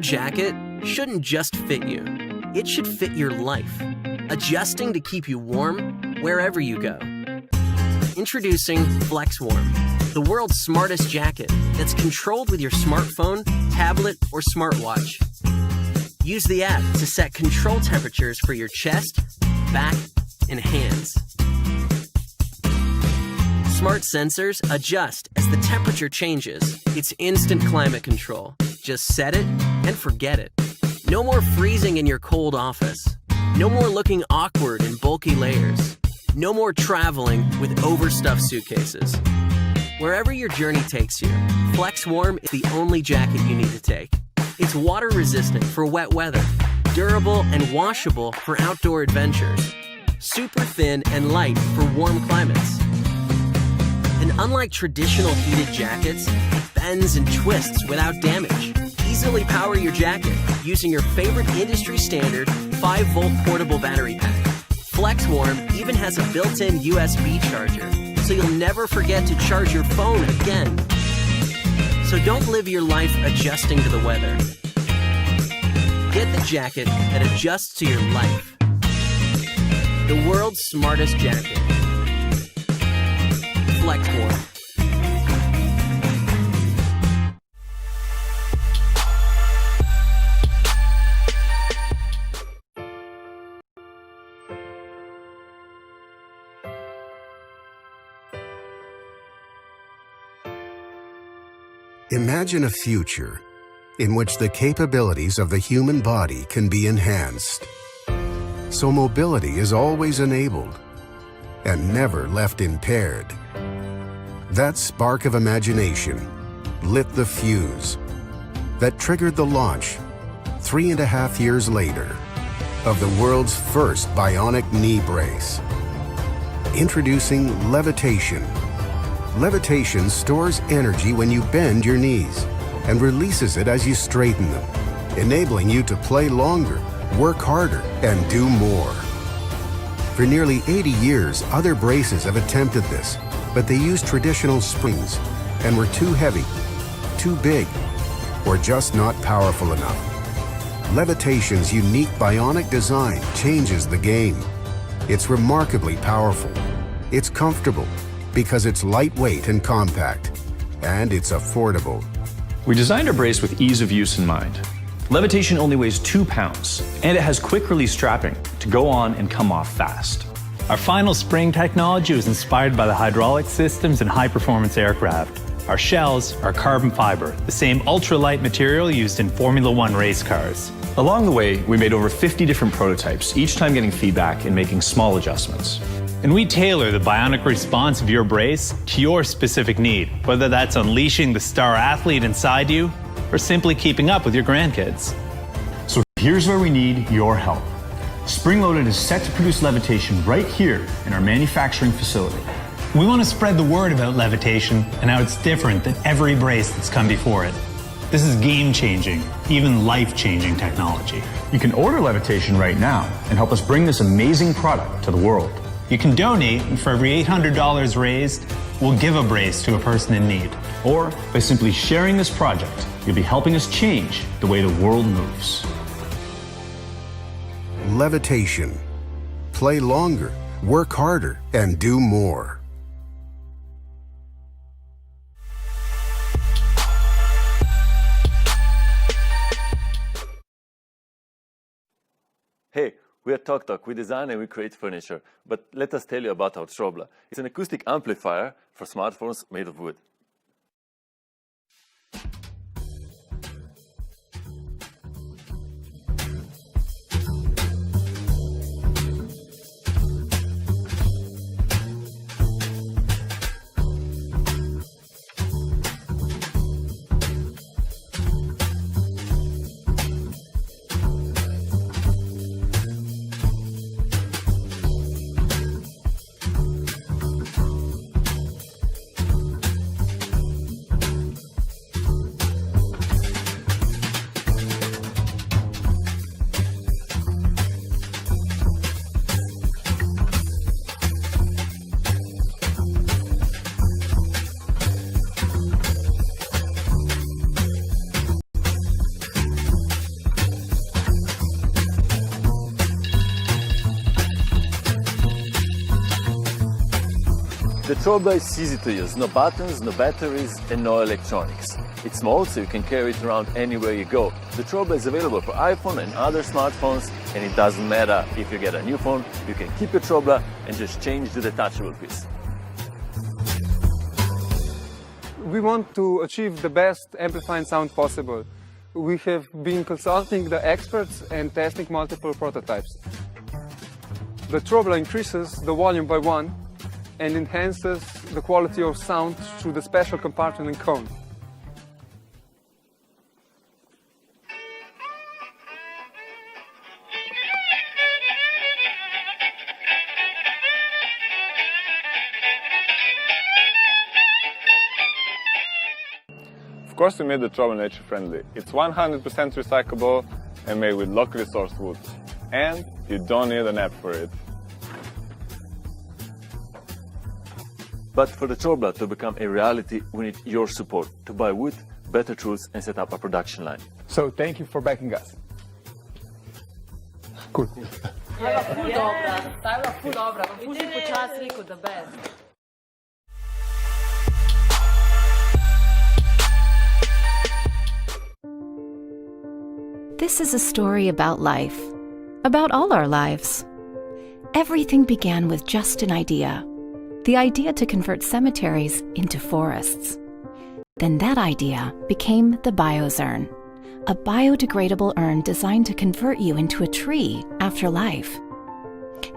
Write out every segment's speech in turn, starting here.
jacket shouldn't just fit you. It should fit your life, adjusting to keep you warm wherever you go. Introducing FlexWarm, the world's smartest jacket that's controlled with your smartphone, tablet, or smartwatch. Use the app to set control temperatures for your chest, back, and hands. Smart sensors adjust as the temperature changes. It's instant climate control. Just set it and forget it. No more freezing in your cold office. No more looking awkward in bulky layers. No more traveling with overstuffed suitcases. Wherever your journey takes you, FlexWarm is the only jacket you need to take. It's water resistant for wet weather, durable and washable for outdoor adventures, super thin and light for warm climates. And unlike traditional heated jackets, it bends and twists without damage. Easily power your jacket using your favorite industry standard 5-volt portable battery pack. FlexWarm even has a built-in USB charger, so you'll never forget to charge your phone again. So don't live your life adjusting to the weather. Get the jacket that adjusts to your life. The world's smartest jacket. FlexWarm. Imagine a future in which the capabilities of the human body can be enhanced, so mobility is always enabled and never left impaired. That spark of imagination lit the fuse that triggered the launch 3.5 years later of the world's first bionic knee brace. Introducing Levitation. Levitation stores energy when you bend your knees and releases it as you straighten them, enabling you to play longer, work harder, and do more. For nearly 80 years, other braces have attempted this, but they used traditional springs and were too heavy, too big, or just not powerful enough. Levitation's unique bionic design changes the game. It's remarkably powerful. It's comfortable, because it's lightweight and compact, and it's affordable. We designed our brace with ease of use in mind. Levitation only weighs 2 pounds, and it has quick release strapping to go on and come off fast. Our final spring technology was inspired by the hydraulic systems in high-performance aircraft. Our shells are carbon fiber, the same ultralight material used in Formula One race cars. Along the way, we made over 50 different prototypes, each time getting feedback and making small adjustments. And we tailor the bionic response of your brace to your specific need, whether that's unleashing the star athlete inside you or simply keeping up with your grandkids. So here's where we need your help. Spring Loaded is set to produce Levitation right here in our manufacturing facility. We want to spread the word about Levitation and how it's different than every brace that's come before it. This is game-changing, even life-changing technology. You can order Levitation right now and help us bring this amazing product to the world. You can donate, and for every $800 raised, we'll give a brace to a person in need. Or by simply sharing this project, you'll be helping us change the way the world moves. Levitation. Play longer, work harder, and do more. Hey, we are Tok. We design and we create furniture, but let us tell you about our Strobla. It's an acoustic amplifier for smartphones made of wood. The Trobla is easy to use, no buttons, no batteries and no electronics. It's small so you can carry it around anywhere you go. The Trobla is available for iPhone and other smartphones, and it doesn't matter if you get a new phone, you can keep your Trobla and just change the detachable piece. We want to achieve the best amplifying sound possible. We have been consulting the experts and testing multiple prototypes. The Trobla increases the volume by 1 and enhances the quality of sound through the special compartment and cone. Of course, we made the Trobla nature friendly. It's 100% recyclable and made with locally sourced wood. And you don't need an app for it. But for the Trobla to become a reality, we need your support to buy wood, better tools and set up a production line. So thank you for backing us. Cool. This is a story about life, about all our lives. Everything began with just an idea, the idea to convert cemeteries into forests. Then that idea became the BioZurn, a biodegradable urn designed to convert you into a tree after life.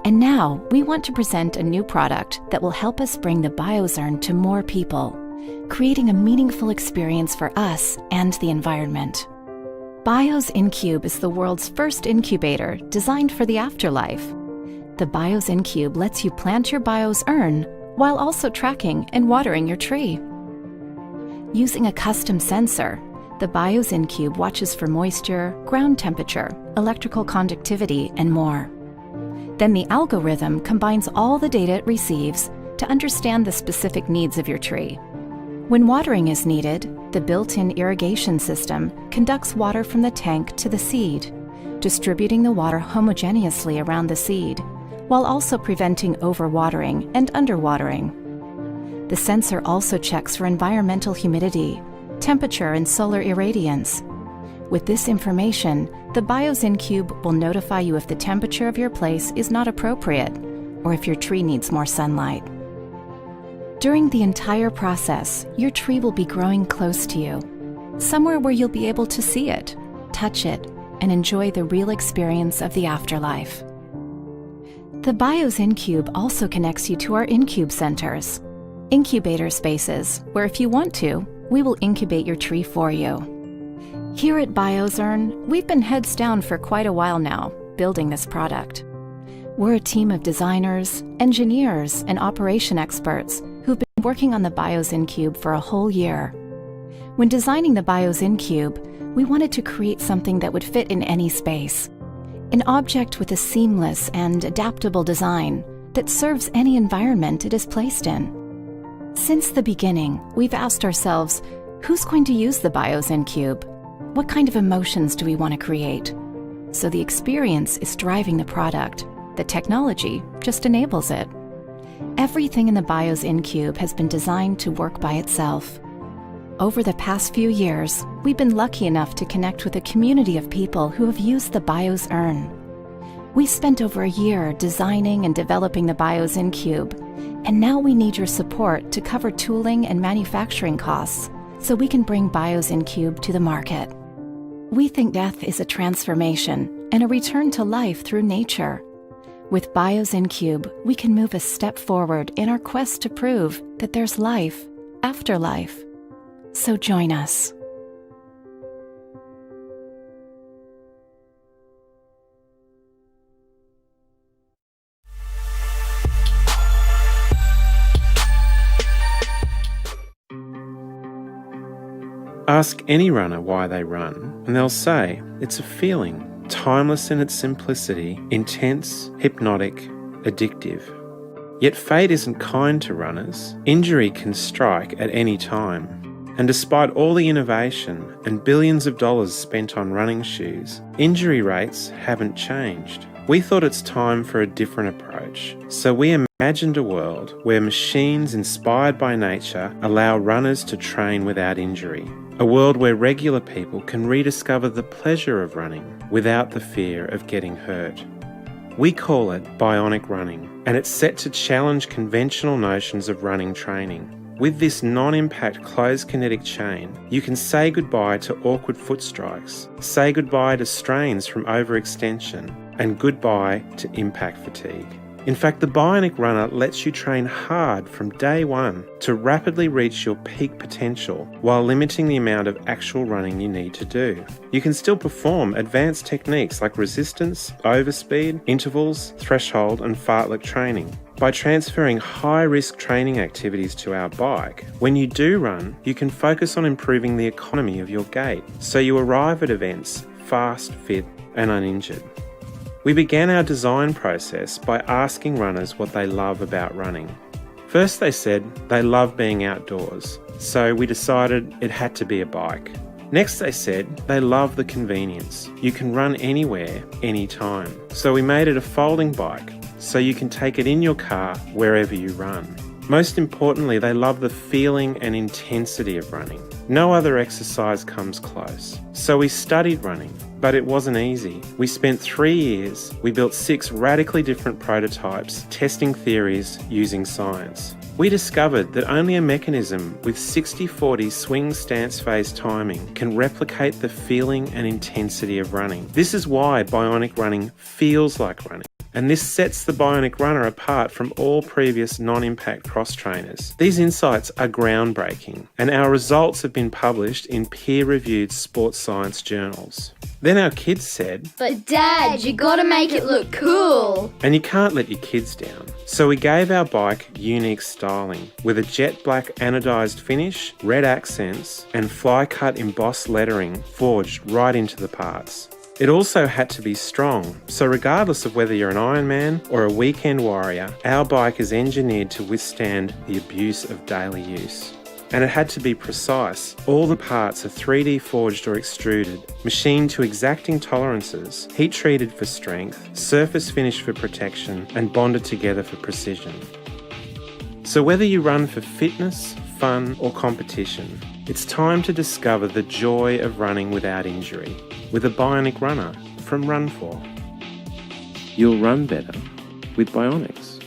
And now we want to present a new product that will help us bring the BioZurn to more people, creating a meaningful experience for us and the environment. Bios InCube is the world's first incubator designed for the afterlife. The Bios InCube lets you plant your Bios urn while also tracking and watering your tree. Using a custom sensor, the Bios InCube watches for moisture, ground temperature, electrical conductivity, and more. Then the algorithm combines all the data it receives to understand the specific needs of your tree. When watering is needed, the built-in irrigation system conducts water from the tank to the seed, distributing the water homogeneously around the seed, while also preventing overwatering and underwatering. The sensor also checks for environmental humidity, temperature, and solar irradiance. With this information, the Bios InCube will notify you if the temperature of your place is not appropriate, or if your tree needs more sunlight. During the entire process, your tree will be growing close to you, somewhere where you'll be able to see it, touch it, and enjoy the real experience of the afterlife. The Bios InCube also connects you to our Incube centers, incubator spaces, where if you want to, we will incubate your tree for you. Here at BioZurn, we've been heads down for quite a while now, building this product. We're a team of designers, engineers, and operation experts who've been working on the Bios InCube for a whole year. When designing the Bios InCube, we wanted to create something that would fit in any space. An object with a seamless and adaptable design that serves any environment it is placed in. Since the beginning, we've asked ourselves, who's going to use the Bios InCube? What kind of emotions do we want to create? So the experience is driving the product. The technology just enables it. Everything in the Bios InCube has been designed to work by itself. Over the past few years, we've been lucky enough to connect with a community of people who have used the Bios urn. We spent over a year designing and developing the Bios InCube, and now we need your support to cover tooling and manufacturing costs so we can bring Bios InCube to the market. We think death is a transformation and a return to life through nature. With Bios InCube, we can move a step forward in our quest to prove that there's life after life. So join us. Ask any runner why they run, and they'll say it's a feeling, timeless in its simplicity, intense, hypnotic, addictive. Yet fate isn't kind to runners. Injury can strike at any time. And despite all the innovation and billions of dollars spent on running shoes, injury rates haven't changed. We thought it's time for a different approach. approach. So we imagined a world where machines inspired by nature allow runners to train without injury. A world where regular people can rediscover the pleasure of running without the fear of getting hurt. We call it bionic running, and it's set to challenge conventional notions of running training. With this non-impact closed kinetic chain, you can say goodbye to awkward foot strikes, say goodbye to strains from overextension, and goodbye to impact fatigue. In fact, the bionic runner lets you train hard from day one to rapidly reach your peak potential while limiting the amount of actual running you need to do. You can still perform advanced techniques like resistance, overspeed, intervals, threshold, and fartlek training. By transferring high-risk training activities to our bike, when you do run, you can focus on improving the economy of your gait, so you arrive at events fast, fit, and uninjured. We began our design process by asking runners what they love about running. First they said they love being outdoors, so we decided it had to be a bike. Next they said they love the convenience. You can run anywhere, anytime. So we made it a folding bike, so you can take it in your car wherever you run. Most importantly, they love the feeling and intensity of running. No other exercise comes close. So we studied running, but it wasn't easy. We spent 3 years, we built 6 radically different prototypes, testing theories using science. We discovered that only a mechanism with 60-40 swing stance phase timing can replicate the feeling and intensity of running. This is why bionic running feels like running. And this sets the bionic runner apart from all previous non-impact cross trainers. These insights are groundbreaking, and our results have been published in peer-reviewed sports science journals. Then our kids said, "But Dad, you gotta make it look cool." And you can't let your kids down. So we gave our bike unique styling, with a jet black anodized finish, red accents, and fly-cut embossed lettering forged right into the parts. It also had to be strong, so regardless of whether you're an Ironman or a weekend warrior, our bike is engineered to withstand the abuse of daily use. And it had to be precise. All the parts are 3D forged or extruded, machined to exacting tolerances, heat treated for strength, surface finished for protection, and bonded together for precision. So whether you run for fitness, fun, or competition, it's time to discover the joy of running without injury with a bionic runner from Run4. You'll run better with Bionics.